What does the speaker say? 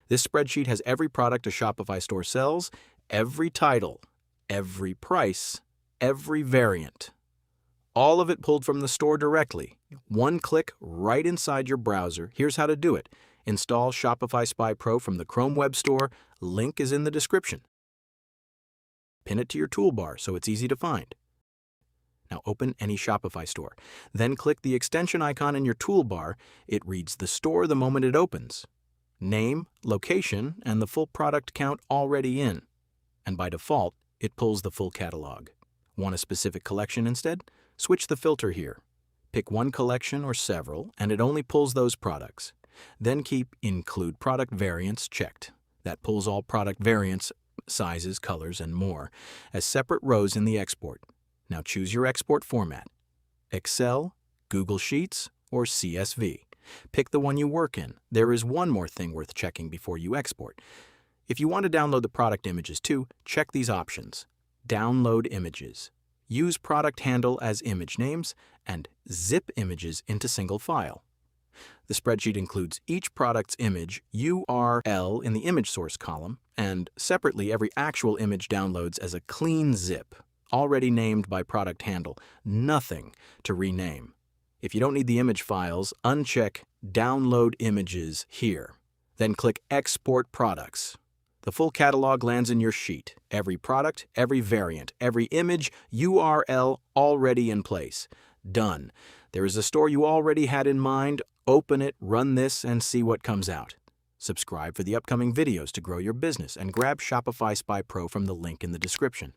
This spreadsheet has every product a Shopify store sells, every title, every price, every variant. All of it pulled from the store directly. One click right inside your browser. Here's how to do it. Install Shopify Spy Pro from the Chrome Web Store. Link is in the description. Pin it to your toolbar so it's easy to find. Now open any Shopify store. Then click the extension icon in your toolbar. It reads the store the moment it opens. Name, location, and the full product count already in. And by default, it pulls the full catalog. Want a specific collection instead? Switch the filter here. Pick one collection or several, and it only pulls those products. Then keep Include Product Variants checked. That pulls all product variants, sizes, colors, and more, as separate rows in the export. Now choose your export format. Excel, Google Sheets, or CSV. Pick the one you work in. There is one more thing worth checking before you export. If you want to download the product images too, check these options. Download images. Use product handle as image names, and zip images into single file. The spreadsheet includes each product's image URL in the image source column, and separately every actual image downloads as a clean zip, already named by product handle, nothing to rename. If you don't need the image files, uncheck Download Images here. Then click Export Products. The full catalog lands in your sheet. Every product, every variant, every image, URL already in place. Done. There is a store you already had in mind. Open it, run this, and see what comes out. Subscribe for the upcoming videos to grow your business and grab Shopify Spy Pro from the link in the description.